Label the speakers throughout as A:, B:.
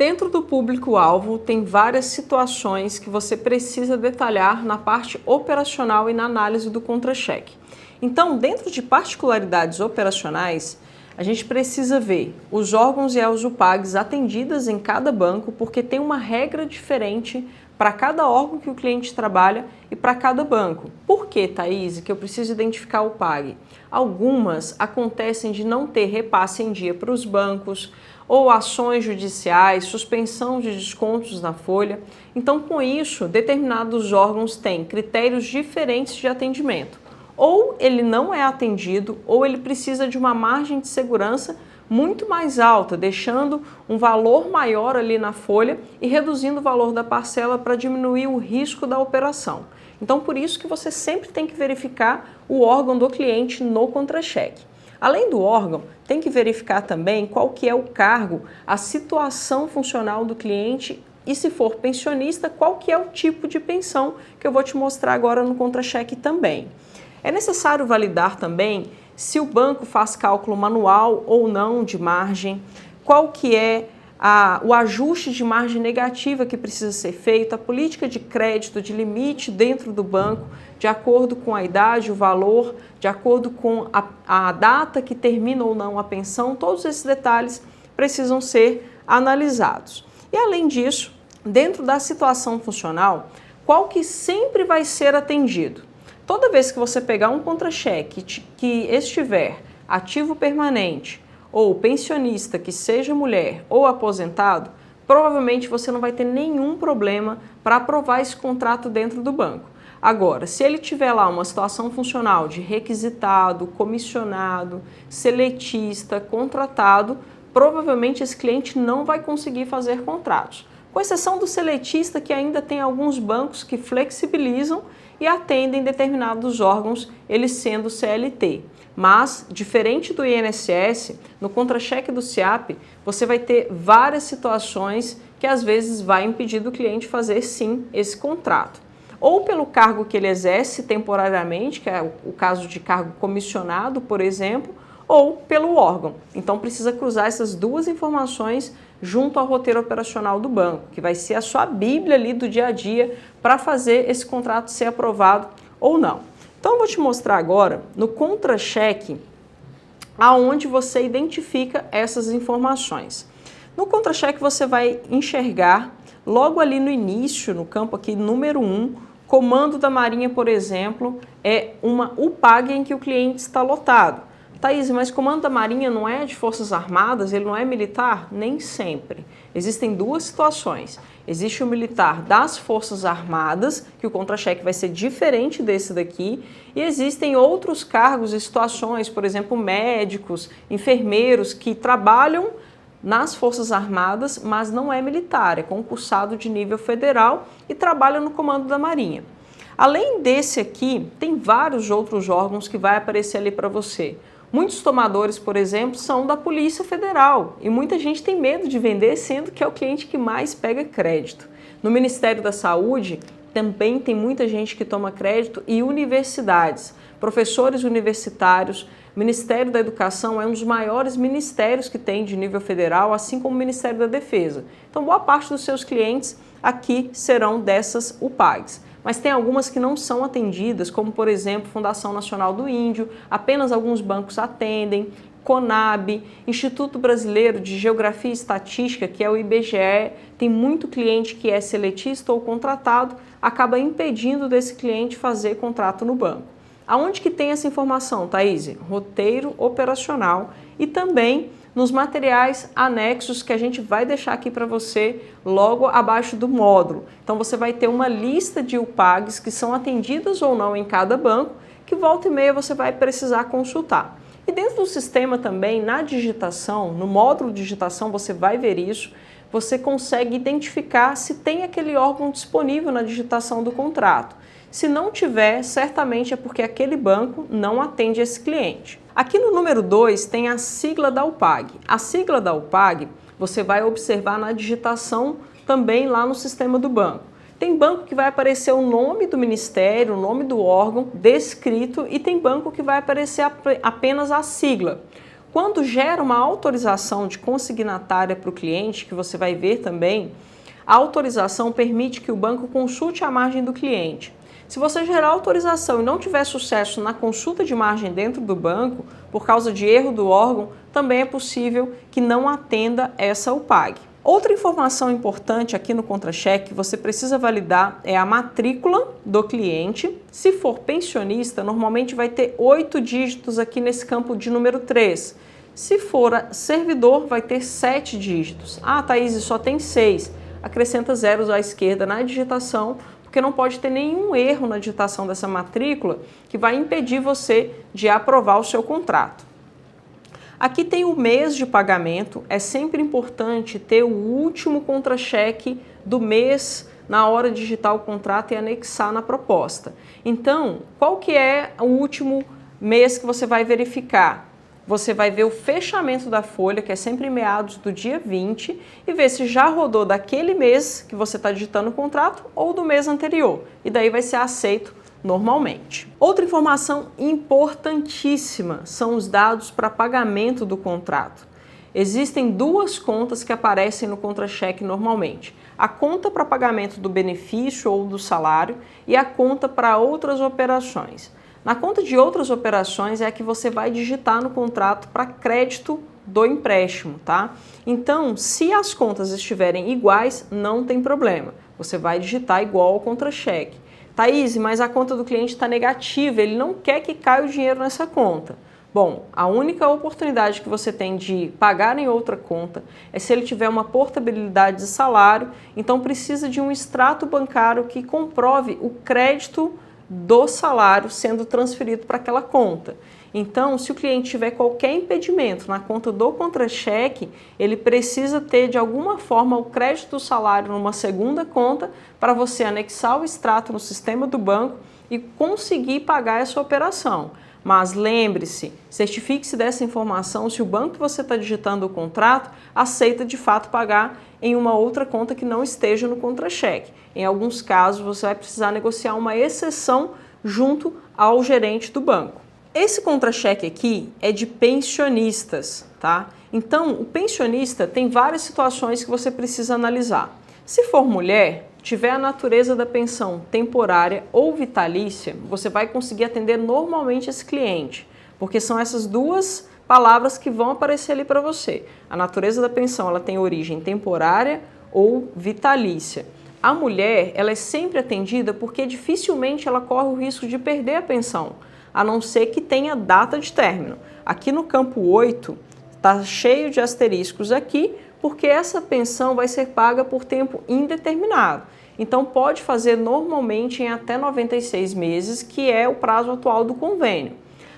A: Dentro do público-alvo, tem várias situações que você precisa detalhar na parte operacional e na análise do contra-cheque. Então, dentro de particularidades operacionais, a gente precisa ver os órgãos e as UPAGs atendidas em cada banco, porque tem uma regra diferente para cada órgão que o cliente trabalha e para cada banco. Por que, Thaís, que eu preciso identificar o PAG? Algumas acontecem de não ter repasse em dia para os bancos, ou ações judiciais, suspensão de descontos na folha. Então, com isso, determinados órgãos têm critérios diferentes de atendimento. Ou ele não é atendido, ou ele precisa de uma margem de segurança muito mais alta, deixando um valor maior ali na folha e reduzindo o valor da parcela para diminuir o risco da operação. Então, por isso que você sempre tem que verificar o órgão do cliente no contra-cheque. Além do órgão, tem que verificar também qual que é o cargo, a situação funcional do cliente e, se for pensionista, qual que é o tipo de pensão, que eu vou te mostrar agora no contra-cheque também. É necessário validar também se o banco faz cálculo manual ou não de margem, qual que é o ajuste de margem negativa que precisa ser feito, a política de crédito, de limite dentro do banco, de acordo com a idade, o valor, de acordo com a data que termina ou não a pensão, todos esses detalhes precisam ser analisados. E além disso, dentro da situação funcional, qual que sempre vai ser atendido? Toda vez que você pegar um contra-cheque que estiver ativo permanente, ou pensionista que seja mulher ou aposentado, provavelmente você não vai ter nenhum problema para aprovar esse contrato dentro do banco. Agora, se ele tiver lá uma situação funcional de requisitado, comissionado, seletista, contratado, provavelmente esse cliente não vai conseguir fazer contratos. Com exceção do seletista, que ainda tem alguns bancos que flexibilizam e atendem determinados órgãos, eles sendo CLT. Mas, diferente do INSS, no contra-cheque do SIAP, você vai ter várias situações que às vezes vai impedir do cliente fazer sim esse contrato. Ou pelo cargo que ele exerce temporariamente, que é o caso de cargo comissionado, por exemplo, ou pelo órgão. Então precisa cruzar essas duas informações junto ao roteiro operacional do banco, que vai ser a sua bíblia ali do dia a dia para fazer esse contrato ser aprovado ou não. Então eu vou te mostrar agora no contra-cheque aonde você identifica essas informações. No contra-cheque você vai enxergar logo ali no início, no campo aqui número 1, comando da Marinha, por exemplo, é uma UPAG em que o cliente está lotado. Thaís, mas comando da Marinha não é de Forças Armadas, ele não é militar? Nem sempre. Existem duas situações. Existe o militar das Forças Armadas, que o contra-cheque vai ser diferente desse daqui, e existem outros cargos e situações, por exemplo, médicos, enfermeiros, que trabalham nas Forças Armadas, mas não é militar, é concursado de nível federal e trabalha no comando da Marinha. Além desse aqui, tem vários outros órgãos que vai aparecer ali para você. Muitos tomadores, por exemplo, são da Polícia Federal e muita gente tem medo de vender, sendo que é o cliente que mais pega crédito. No Ministério da Saúde também tem muita gente que toma crédito e universidades, professores universitários. O Ministério da Educação é um dos maiores ministérios que tem de nível federal, assim como o Ministério da Defesa. Então, boa parte dos seus clientes aqui serão dessas UPAGs. Mas tem algumas que não são atendidas, como por exemplo Fundação Nacional do Índio, apenas alguns bancos atendem, CONAB, Instituto Brasileiro de Geografia e Estatística, que é o IBGE, tem muito cliente que é seletista ou contratado, acaba impedindo desse cliente fazer contrato no banco. Aonde que tem essa informação, Thaís? Roteiro operacional e também nos materiais anexos que a gente vai deixar aqui para você logo abaixo do módulo. Então você vai ter uma lista de UPAGs que são atendidas ou não em cada banco, que volta e meia você vai precisar consultar. E dentro do sistema também, na digitação, no módulo de digitação você vai ver isso, você consegue identificar se tem aquele órgão disponível na digitação do contrato. Se não tiver, certamente é porque aquele banco não atende esse cliente. Aqui no número 2 tem a sigla da UPAG. A sigla da UPAG você vai observar na digitação também lá no sistema do banco. Tem banco que vai aparecer o nome do ministério, o nome do órgão descrito e tem banco que vai aparecer apenas a sigla. Quando gera uma autorização de consignatária para o cliente, que você vai ver também, a autorização permite que o banco consulte a margem do cliente. Se você gerar autorização e não tiver sucesso na consulta de margem dentro do banco, por causa de erro do órgão, também é possível que não atenda essa UPAG. Outra informação importante aqui no contra-cheque que você precisa validar é a matrícula do cliente. Se for pensionista, normalmente vai ter 8 dígitos aqui nesse campo de número 3. Se for servidor, vai ter 7 dígitos. Ah, Thaís, só tem 6. Acrescenta zeros à esquerda na digitação, porque não pode ter nenhum erro na digitação dessa matrícula que vai impedir você de aprovar o seu contrato. Aqui tem o mês de pagamento, é sempre importante ter o último contra-cheque do mês na hora de digitar o contrato e anexar na proposta. Então, qual que é o último mês que você vai verificar? Você vai ver o fechamento da folha, que é sempre em meados do dia 20, e ver se já rodou daquele mês que você está digitando o contrato ou do mês anterior. E daí vai ser aceito normalmente. Outra informação importantíssima são os dados para pagamento do contrato. Existem 2 contas que aparecem no contra-cheque normalmente. A conta para pagamento do benefício ou do salário e a conta para outras operações. Na conta de outras operações é a que você vai digitar no contrato para crédito do empréstimo, tá? Então, se as contas estiverem iguais, não tem problema. Você vai digitar igual ao contra-cheque. Thaís, mas a conta do cliente está negativa, ele não quer que caia o dinheiro nessa conta. Bom, a única oportunidade que você tem de pagar em outra conta é se ele tiver uma portabilidade de salário, então precisa de um extrato bancário que comprove o crédito do salário sendo transferido para aquela conta. Então, se o cliente tiver qualquer impedimento na conta do contra-cheque, ele precisa ter de alguma forma o crédito do salário numa segunda conta para você anexar o extrato no sistema do banco e conseguir pagar essa operação. Mas lembre-se, certifique-se dessa informação se o banco que você está digitando o contrato aceita de fato pagar em uma outra conta que não esteja no contra-cheque. Em alguns casos, você vai precisar negociar uma exceção junto ao gerente do banco. Esse contra-cheque aqui é de pensionistas, tá? Então, o pensionista tem várias situações que você precisa analisar. Se for mulher, tiver a natureza da pensão temporária ou vitalícia, você vai conseguir atender normalmente esse cliente, porque são essas 2 palavras que vão aparecer ali para você. A natureza da pensão, ela tem origem temporária ou vitalícia. A mulher, ela é sempre atendida porque dificilmente ela corre o risco de perder a pensão, a não ser que tenha data de término. Aqui no campo 8, está cheio de asteriscos aqui, porque essa pensão vai ser paga por tempo indeterminado. Então pode fazer normalmente em até 96 meses, que é o prazo atual do convênio.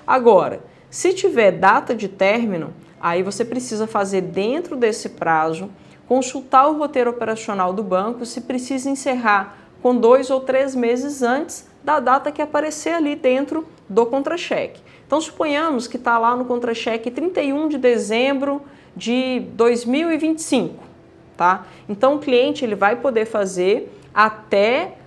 A: Agora, se tiver data de término, aí você precisa fazer dentro desse prazo, consultar o roteiro operacional do banco se precisa encerrar com 2 ou 3 meses antes da data que aparecer ali dentro do contra-cheque. Então suponhamos que está lá no contra-cheque 31 de dezembro de 2025, tá? Então o cliente ele vai poder fazer até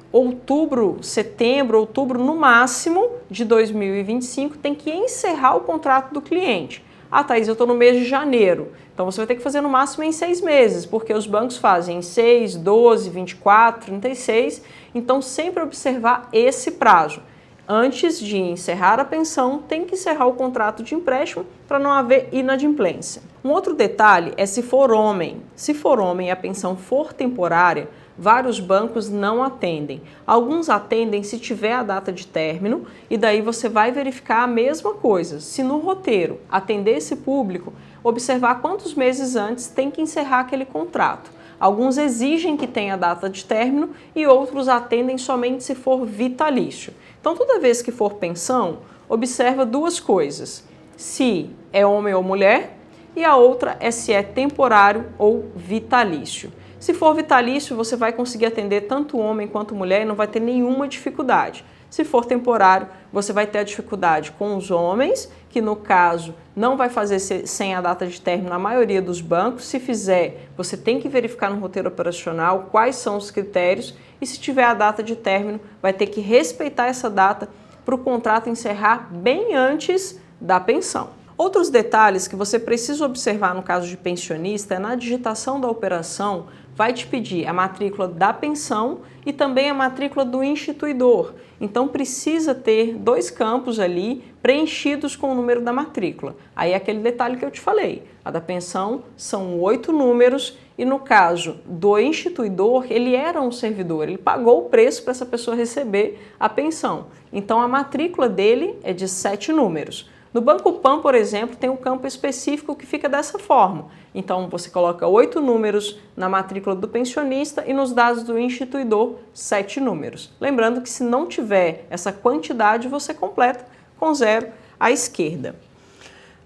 A: setembro, outubro no máximo de 2025, tem que encerrar o contrato do cliente. Ah, Thaís, eu estou no mês de janeiro, então você vai ter que fazer no máximo em 6 meses, porque os bancos fazem em 6, 12, 24, 36, então sempre observar esse prazo. Antes de encerrar a pensão, tem que encerrar o contrato de empréstimo para não haver inadimplência. Um outro detalhe é se for homem. Se for homem e a pensão for temporária, vários bancos não atendem. Alguns atendem se tiver a data de término e daí você vai verificar a mesma coisa. Se no roteiro atender esse público, observar quantos meses antes tem que encerrar aquele contrato. Alguns exigem que tenha data de término e outros atendem somente se for vitalício. Então, toda vez que for pensão, observa 2 coisas. Se é homem ou mulher e a outra é se é temporário ou vitalício. Se for vitalício, você vai conseguir atender tanto homem quanto mulher e não vai ter nenhuma dificuldade. Se for temporário, você vai ter a dificuldade com os homens, que no caso não vai fazer sem a data de término na maioria dos bancos. Se fizer, você tem que verificar no roteiro operacional quais são os critérios e se tiver a data de término, vai ter que respeitar essa data para o contrato encerrar bem antes da pensão. Outros detalhes que você precisa observar no caso de pensionista é na digitação da operação, vai te pedir a matrícula da pensão e também a matrícula do instituidor. Então precisa ter 2 campos ali preenchidos com o número da matrícula. Aí é aquele detalhe que eu te falei, a da pensão são 8 números e no caso do instituidor, ele era um servidor, ele pagou o preço para essa pessoa receber a pensão. Então a matrícula dele é de 7 números. No Banco Pan, por exemplo, tem um campo específico que fica dessa forma. Então, você coloca 8 números na matrícula do pensionista e nos dados do instituidor, 7 números. Lembrando que se não tiver essa quantidade, você completa com 0 à esquerda.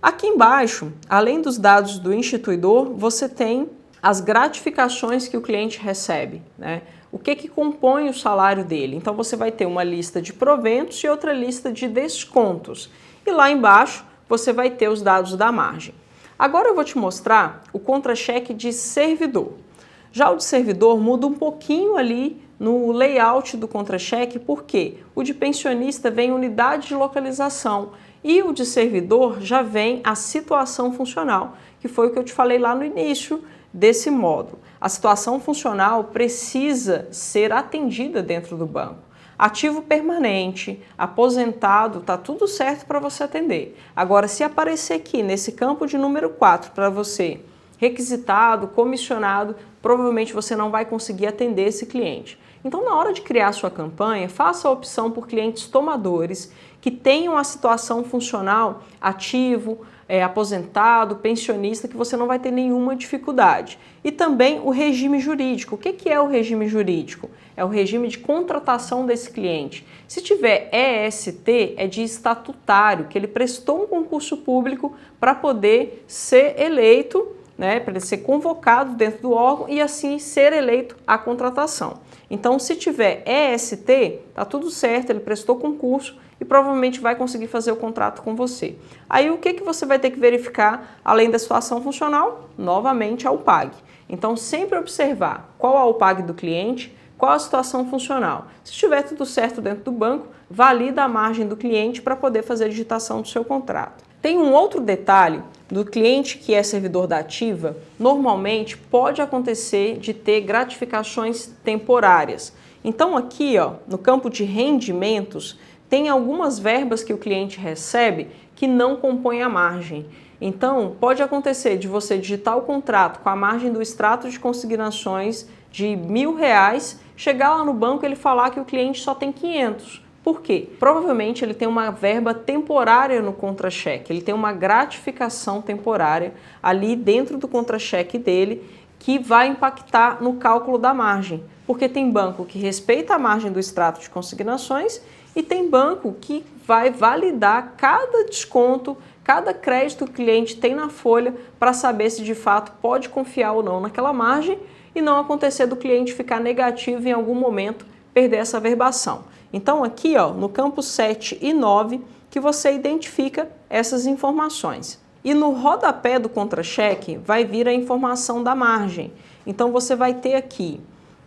A: Aqui embaixo, além dos dados do instituidor, você tem as gratificações que o cliente recebe, né? O que compõe o salário dele. Então, você vai ter uma lista de proventos e outra lista de descontos. E lá embaixo você vai ter os dados da margem. Agora eu vou te mostrar o contra-cheque de servidor. Já o de servidor muda um pouquinho ali no layout do contra-cheque, porque o de pensionista vem unidade de localização e o de servidor já vem a situação funcional, que foi o que eu te falei lá no início desse módulo. A situação funcional precisa ser atendida dentro do banco. Ativo permanente, aposentado, tá tudo certo para você atender. Agora, se aparecer aqui nesse campo de número 4 para você, requisitado, comissionado, provavelmente você não vai conseguir atender esse cliente. Então, na hora de criar sua campanha, faça a opção por clientes tomadores que tenham a situação funcional ativo, aposentado, pensionista, que você não vai ter nenhuma dificuldade. E também o regime jurídico. O que é o regime jurídico? É o regime de contratação desse cliente. Se tiver EST, é de estatutário, que ele prestou um concurso público para poder ser eleito, né, para ele ser convocado dentro do órgão e assim ser eleito a contratação. Então, se tiver EST, tá tudo certo, ele prestou concurso e provavelmente vai conseguir fazer o contrato com você. Aí o que você vai ter que verificar, além da situação funcional? Novamente a UPAG. Então, sempre observar qual a UPAG do cliente, qual a situação funcional. Se estiver tudo certo dentro do banco, valida a margem do cliente para poder fazer a digitação do seu contrato. Tem um outro detalhe do cliente que é servidor da ativa, normalmente pode acontecer de ter gratificações temporárias. Então aqui, no campo de rendimentos, tem algumas verbas que o cliente recebe que não compõem a margem. Então, pode acontecer de você digitar o contrato com a margem do extrato de consignações de R$1.000, chegar lá no banco e ele falar que o cliente só tem 500. Por quê? Provavelmente ele tem uma verba temporária no contra-cheque, ele tem uma gratificação temporária ali dentro do contra-cheque dele que vai impactar no cálculo da margem. Porque tem banco que respeita a margem do extrato de consignações e tem banco que vai validar cada desconto, cada crédito que o cliente tem na folha para saber se de fato pode confiar ou não naquela margem e não acontecer do cliente ficar negativo em algum momento, perder essa verbação. Então aqui no campo 7 e 9 que você identifica essas informações. E no rodapé do contra-cheque vai vir a informação da margem. Então você vai ter aqui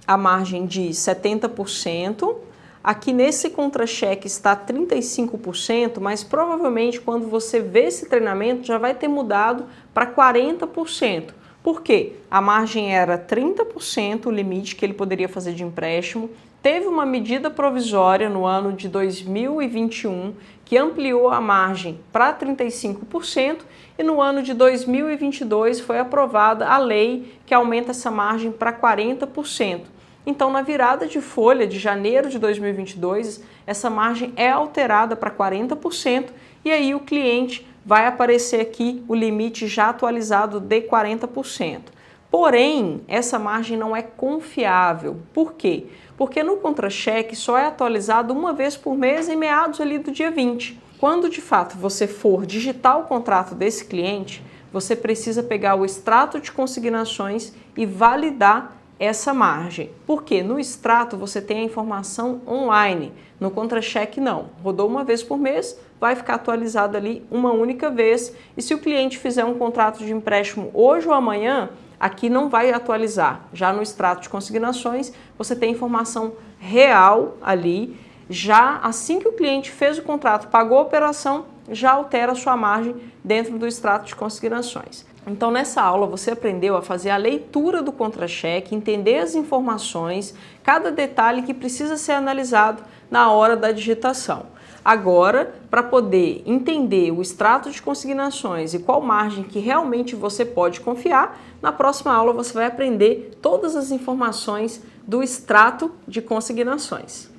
A: a margem de 70%, aqui nesse contra-cheque está 35%, mas provavelmente quando você vê esse treinamento já vai ter mudado para 40%. Por quê? A margem era 30%, o limite que ele poderia fazer de empréstimo. Teve uma medida provisória no ano de 2021 que ampliou a margem para 35% e no ano de 2022 foi aprovada a lei que aumenta essa margem para 40%. Então, na virada de folha de janeiro de 2022, essa margem é alterada para 40% e aí o cliente vai aparecer aqui o limite já atualizado de 40%. Porém, essa margem não é confiável. Por quê? Porque no contra-cheque só é atualizado uma vez por mês em meados ali do dia 20. Quando de fato você for digitar o contrato desse cliente, você precisa pegar o extrato de consignações e validar essa margem. Porque no extrato você tem a informação online, no contra-cheque não. Rodou uma vez por mês, vai ficar atualizado ali uma única vez e se o cliente fizer um contrato de empréstimo hoje ou amanhã, aqui não vai atualizar. Já no extrato de consignações, você tem informação real ali. Já assim que o cliente fez o contrato, pagou a operação, já altera a sua margem dentro do extrato de consignações. Então, nessa aula, você aprendeu a fazer a leitura do contra-cheque, entender as informações, cada detalhe que precisa ser analisado na hora da digitação. Agora, para poder entender o extrato de consignações e qual margem que realmente você pode confiar, na próxima aula você vai aprender todas as informações do extrato de consignações.